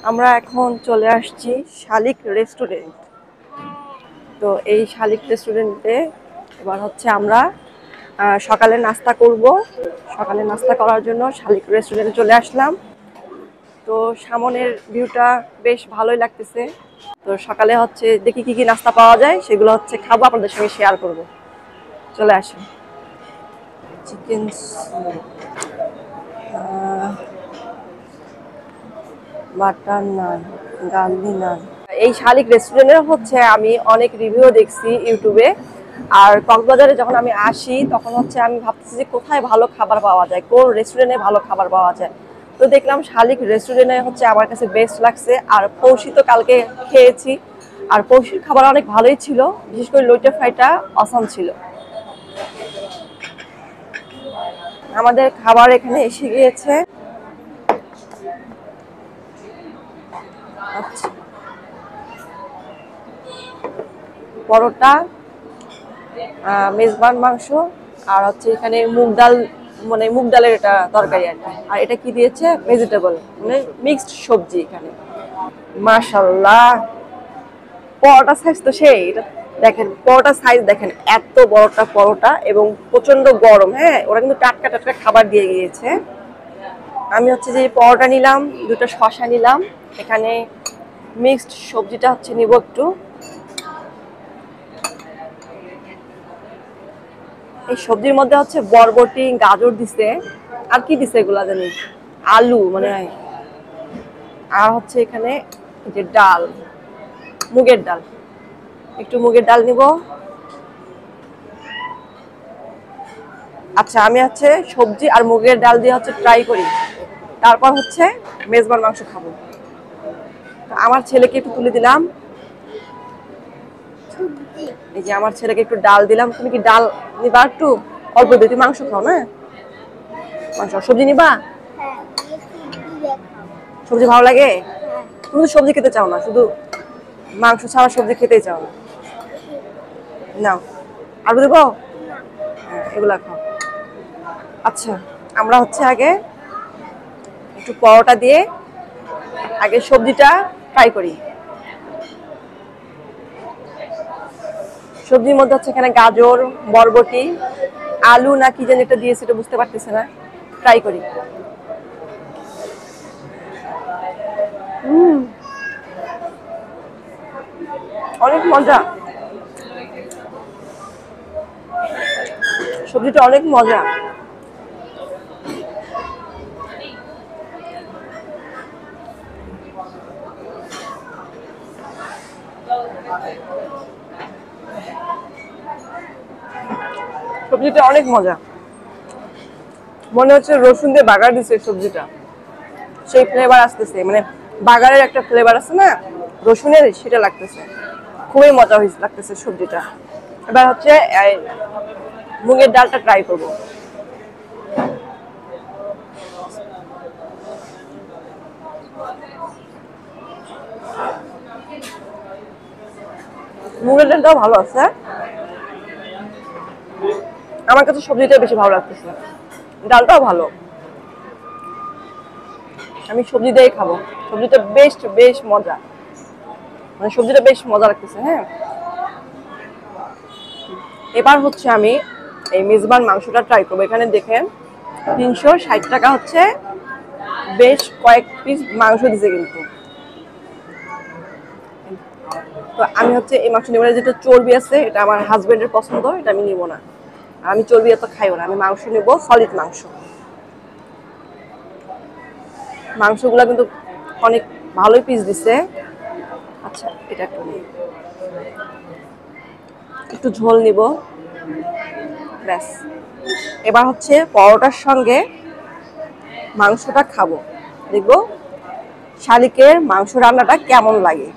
আমরা এখন চলে আসছি শালিক রেস্টুরেন্ট। তো এই শালিক রেস্টুরেন্টে এবার হচ্ছে আমরা সকালে নাস্তা করব। সকালে নাস্তা করার জন্য শালিক রেস্টুরেন্টে চলে আসলাম। তো সামনের ভিউটা বেশ ভালোই লাগতেছে। তো সকালে হচ্ছে দেখি কি কি নাস্তা পাওয়া যায়, সেগুলো হচ্ছে খাবো, আপনাদের সঙ্গে শেয়ার করব। চলে আসুন। চিকেন, বাটার নান, গার্লি নান। এই শালিক রেস্টুরেন্টের হচ্ছে আমি অনেক রিভিউ দেখছি ইউটিউবে। আর কক্সবাজারে যখন আমি আসি তখন হচ্ছে আমি ভাবতেছি যে কোথায় ভালো খাবার পাওয়া যায়, কোন রেস্টুরেন্টে ভালো খাবার পাওয়া যায়। তো দেখলাম শালিক রেস্টুরেন্টে হচ্ছে আমার কাছে বেস্ট লাগছে। আর পৌষি তো কালকে খেয়েছি, আর পৌষির খাবার অনেক ভালোই ছিল, বিশেষ করে লইটা ফ্রাইটা অসাম ছিল। আমাদের খাবার এখানে এসে গিয়েছে। আচ্ছা, পরোটা, মেজবান মাংস, আর হচ্ছে এখানে মুগ ডাল, মানে মুগ ডালের এটা তরকারি আর কি। আর এটা কি দিয়েছে, ভেজিটেবল, মানে মিক্সড সবজি এখানে। মাশাল্লাহ, পরোটা সাইজ তো সেই, এটা দেখেন পরোটা সাইজ দেখেন, এত বড়টা পরোটা এবং প্রচন্ড গরম। হ্যাঁ, ওরা কিন্তু টাটকা টাটকা খাবার দিয়ে গিয়েছে। আমি হচ্ছে যে পরোটা নিলাম, দুটো শসা নিলাম, এখানে মিক্সড সবজিটা হচ্ছে নিব একটু। এই সবজির মধ্যে হচ্ছে বরবটি, গাজর দিছে, আর কি দিছে এগুলা জানি, আলু মনে হয়। আর হচ্ছে এখানে যে ডাল, মুগের ডাল, একটু মুগের ডাল নিব। আচ্ছা, আমি হচ্ছে সবজি আর মুগের ডাল দিয়ে হচ্ছে ট্রাই করি, তারপর হচ্ছে মেজবান মাংস খাবো। আমার ছেলেকে একটু তুলে দিলাম, এই যে আমার ছেলেকে একটু ডাল দিলাম। তুমি কি ডাল নিবা? একটু অল্প দিয়ে, তুমি মাংস খাও না, মাংস সবজি নিবা? সবজি ভালো লাগে? তুমি তো সবজি খেতে চাও না, শুধু মাংস ছাড়া সবজি খেতেই চাও না। নাও, আলু দেবো? হ্যাঁ, এগুলা খাও। আচ্ছা, আমরা হচ্ছে আগে একটু পরোটা দিয়ে আগে সবজিটা ফ্রাই করি। সবজির মধ্যে হচ্ছে এখানে গাজর, বরবটি, আলু না কি যেন একটা দিয়েছে, এটা বুঝতে পারতেছে না। ট্রাই করি। অনেক মজা, সবজিটা অনেক মজা। সবজিটা অনেক মজা, মনে হচ্ছে রসুন দিয়ে বাগার দিচ্ছে সবজিটা, সেই ফ্লেভার আসতেছে, মানে বাগারের একটা ফ্লেভার আছে না রসুনের, সেটা লাগতেছে। খুবই মজা হয়েছে, লাগতেছে সবজিটা। এবার হচ্ছে মুগের ডালটা ট্রাই করবো। মুগের ডালটাও ভালো আছে, আমার কাছে সবজিটা বেশি ভালো লাগতেছে, ডালটাও ভালো। আমি সবজি দিয়েই খাবো, সবজিটা বেশ মজা, মানে সবজিটা বেশ মজা লাগতেছে। হ্যাঁ, এবার হচ্ছে আমি এই মেজবান মাংসটা ট্রাই করবো। এখানে দেখেন 360 টাকা হচ্ছে, বেশ কয়েক পিস মাংস দিছে কিন্তু। তো আমি হচ্ছে এই মাংস নিব না, যেটা চর্বি আছে, এটা আমার হাজবেন্ডের পছন্দ, এটা আমি নিব না। আর আমি চর্বি এত খাইও না, আমি মাংস নিব, সলিড মাংস। মাংসগুলো কিন্তু অনেক ভালোই পিস দিছে। আচ্ছা, এটা একটু নিই, একটু ঝোল নিব, ব্যাস। এবার হচ্ছে পরোটার সঙ্গে মাংসটা খাবো, দেখবো শালিকের মাংস রান্নাটা কেমন লাগে।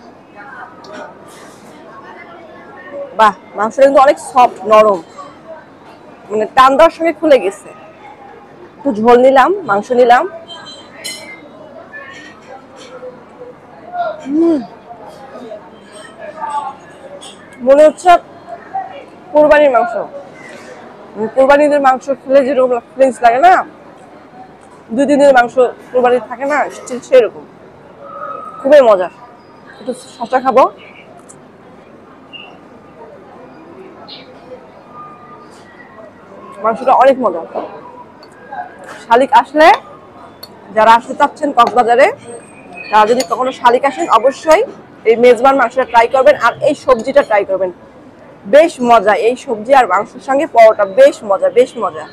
বাহ, মাংসটা কিন্তু অনেক সফট, নরম, মানে টান দেওয়ার সঙ্গে খুলে গেছে। একটু ঝোল নিলাম, মাংস নিলাম। মনে হচ্ছে কোরবানির মাংস, কোরবানিদের মাংস খেলে যেরকম ফিলিংস লাগে না, 2-3 দিনের মাংস কোরবানি থাকে না, সেরকম। খুব খুবই মজা। একটু শসা খাবো। মাংসটা অনেক মজা। শালিক আসলে, যারা আসতে চাচ্ছেন কক্সবাজারে, তারা যদি কখনো শালিক আসেন অবশ্যই এই মেজবান মাংসটা ট্রাই করবেন আর এই সবজিটা ট্রাই করবেন। বেশ মজা এই সবজি আর মাংসের সঙ্গে পরোটা, বেশ মজা বেশ মজা।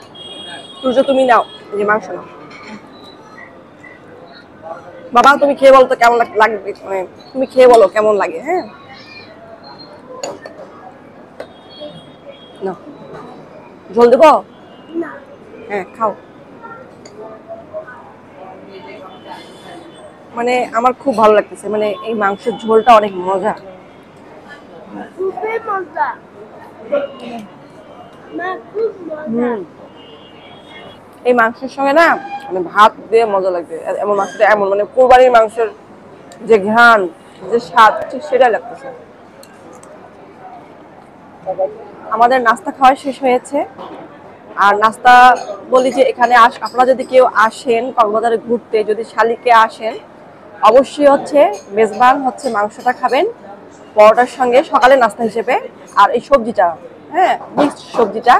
সূর্য তুমি নাও, এই যে মাংস নাও। বাবা তুমি খেয়ে বলো তো কেমন লাগবে, মানে তুমি খেয়ে বলো কেমন লাগে। হ্যাঁ না ঝোল দেবো? হ্যাঁ খাও। মানে আমার খুব ভালো লাগতেছে, মানে এই মাংসের ঝোলটা অনেক মজা। এই মাংসের সঙ্গে না মানে ভাত দিয়ে মজা লাগবে। এমন মাংসটা এমন মানে কোরবানির মাংসের যে ঘ্রাণ, যে স্বাদ, ঠিক সেটাই লাগতেছে। আমাদের নাস্তা খাওয়া শেষ হয়েছে। আর নাস্তা বলি যে এখানে আপনারা যদি কেউ আসেন কক্সবাজারে ঘুরতে, যদি শালিকে আসেন, অবশ্যই হচ্ছে মেজবান হচ্ছে মাংসটা খাবেন পরোটার সঙ্গে সকালে নাস্তা হিসেবে। আর এই সবজিটা, হ্যাঁ মিক্সড সবজিটা,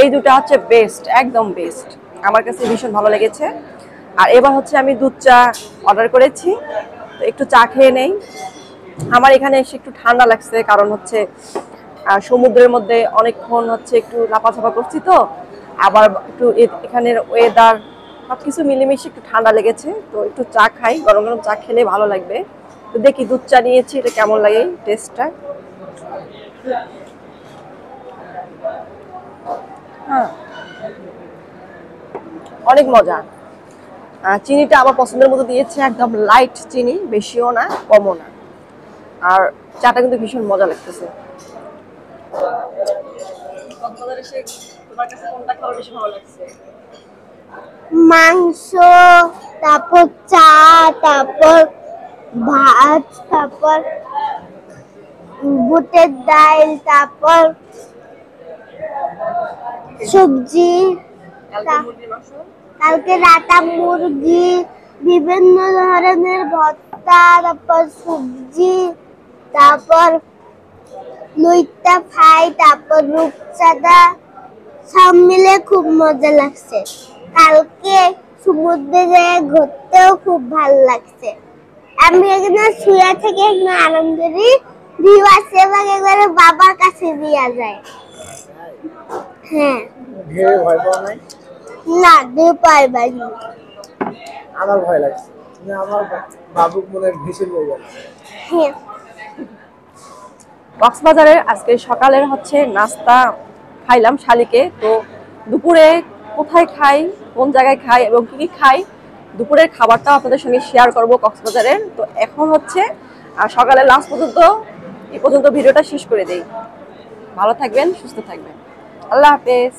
এই দুটা হচ্ছে বেস্ট, একদম বেস্ট। আমার কাছে ভীষণ ভালো লেগেছে। আর এবার হচ্ছে আমি দুধ চা অর্ডার করেছি, তো একটু চা খেয়ে নেই। আমার এখানে এসে একটু ঠান্ডা লাগছে, কারণ হচ্ছে সমুদ্রের মধ্যে অনেকক্ষণ হচ্ছে একটু লাফাঝাপা করছি, তো আবার একটু এখানের ওয়েদার সবকিছু মিলেমিশে একটু ঠান্ডা লেগেছে। তো একটু চা খাই, গরম গরম চা খেলে ভালো লাগবে। তো দেখি দুধ চা নিয়েছি, এটা কেমন লাগে টেস্টটা। হ্যাঁ অনেক মজা। চিনিটা আমার পছন্দের মতো দিয়েছে, একদম লাইট চিনি, বেশিও না কমও না। আর চাটা কিন্তু ভীষণ মজা লাগতেছে। মাংস, তারপর চা, তারপর ভাত, তারপর বুটের ডাল, তারপর সবজি, কালকে রাতা মুরগি, বিভিন্ন ধরনের ভর্তা, তারপর সবজি, তারপর লইট্টা ফ্রাই, তারপর রূপচাঁদা, সব মিলে খুব মজা লাগছে। কালকে সমুদ্রে যেয়ে ঘুরতেও খুব ভালো লাগছে। আমি এখানে শুয়ে থেকে এখানে আনন্দ নিই, ভিউ আসে এবং একবারে বাবার কাছে দিয়া যায়। হ্যাঁ ঢেউ ভয় পাও নাই? না, ঢেউ পাইবানি। আমার ভয় লাগছে, আমার বাবুক মনে হয় ভেসে নিয়ে গেল। হ্যাঁ কক্সবাজারের আজকে সকালের হচ্ছে নাস্তা খাইলাম শালিকে। তো দুপুরে কোথায় খাই, কোন জায়গায় খাই এবং কি কি খাই, দুপুরের খাবারটা আপনাদের সঙ্গে শেয়ার করব কক্সবাজারের। তো এখন হচ্ছে সকালের লাঞ্চ পর্যন্ত এই পর্যন্ত ভিডিওটা শেষ করে দেই। ভালো থাকবেন, সুস্থ থাকবেন, আল্লাহ হাফেজ।